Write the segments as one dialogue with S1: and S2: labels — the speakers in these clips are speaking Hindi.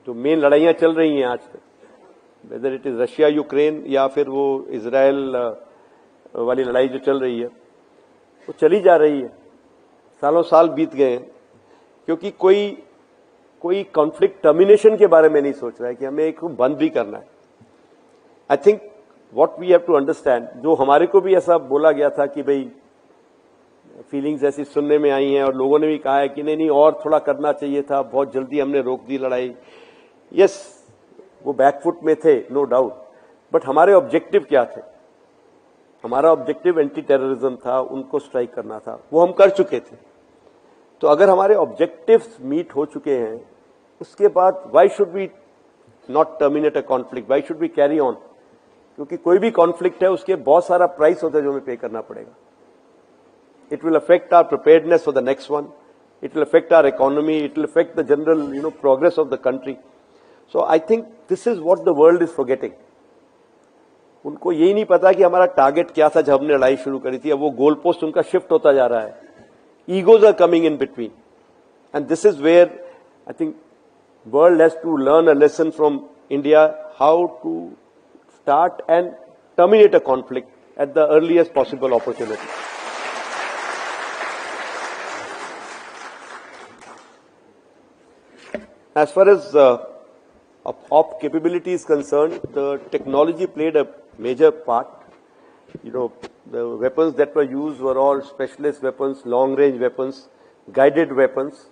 S1: जो मेन लड़ाइयां चल रही हैं आज तक, whether it is Russia Ukraine या फिर वो इजराइल वाली लड़ाई जो चल रही है, वो चली जा रही है, सालों साल बीत गए हैं, क्योंकि कोई कॉन्फ्लिक्ट टर्मिनेशन के बारे में नहीं सोच रहा है कि हमें एक बंद भी करना है। I think what we have to understand, जो हमारे को भी ऐसा बोला गया था कि भाई फीलिंग्स ऐसी सुनने में आई हैं और लोगों ने भी कहा है कि नहीं और थोड़ा करना चाहिए था, बहुत जल्दी हमने रोक दी लड़ाई। यस, वो बैकफुट में थे, नो डाउट, बट हमारे ऑब्जेक्टिव क्या थे? हमारा ऑब्जेक्टिव एंटी टेररिज्म था, उनको स्ट्राइक करना था, वो हम कर चुके थे। तो अगर हमारे ऑब्जेक्टिव्स मीट हो चुके हैं, उसके बाद why should we not terminate a conflict, why should we carry on? क्योंकि कोई भी कॉन्फ्लिक्ट है उसके बहुत सारा प्राइस होता है जो हमें पे करना पड़ेगा। It will affect our preparedness for the next one. It will affect our economy. It will affect the general, progress of the country. So I think this is what the world is forgetting. उनको यही नहीं पता कि हमारा टारगेट क्या था जब हमने लड़ाई शुरू करी थी। अब वो गोल पोस्ट उनका शिफ्ट होता जा रहा है। Egos are coming in between, and this is where I think world has to learn a lesson from India how to start and terminate a conflict at the earliest possible opportunity. As far as op capability is concerned, the technology played a major part. The weapons that were used were all specialist weapons, long-range weapons, guided weapons.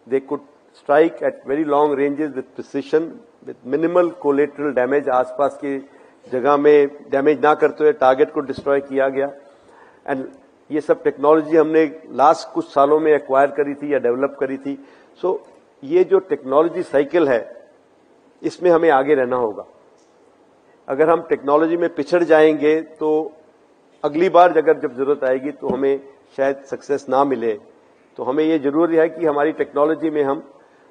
S1: They could strike at very long ranges with precision, with minimal collateral damage. आसपास की जगह में डैमेज ना करते हुए टारगेट को डिस्ट्रॉय किया गया। एंड ये सब टेक्नोलॉजी हमने लास्ट कुछ सालों में एक्वायर करी थी या डेवलप करी थी। सो ये जो टेक्नोलॉजी साइकिल है, इसमें हमें आगे रहना होगा। अगर हम टेक्नोलॉजी में पिछड़ जाएंगे तो अगली बार अगर जब जरूरत आएगी तो हमें शायद सक्सेस ना मिले। तो हमें ये जरूरी है कि हमारी टेक्नोलॉजी में हम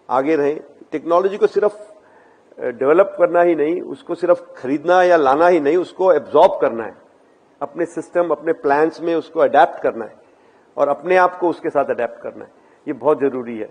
S1: आगे रहें। टेक्नोलॉजी को सिर्फ डेवलप करना ही नहीं, उसको सिर्फ खरीदना या लाना ही नहीं, उसको एब्जॉर्ब करना है, अपने सिस्टम, अपने प्लान्स में उसको अडेप्ट करना है और अपने आप को उसके साथ अडेप्ट करना है। ये बहुत जरूरी है।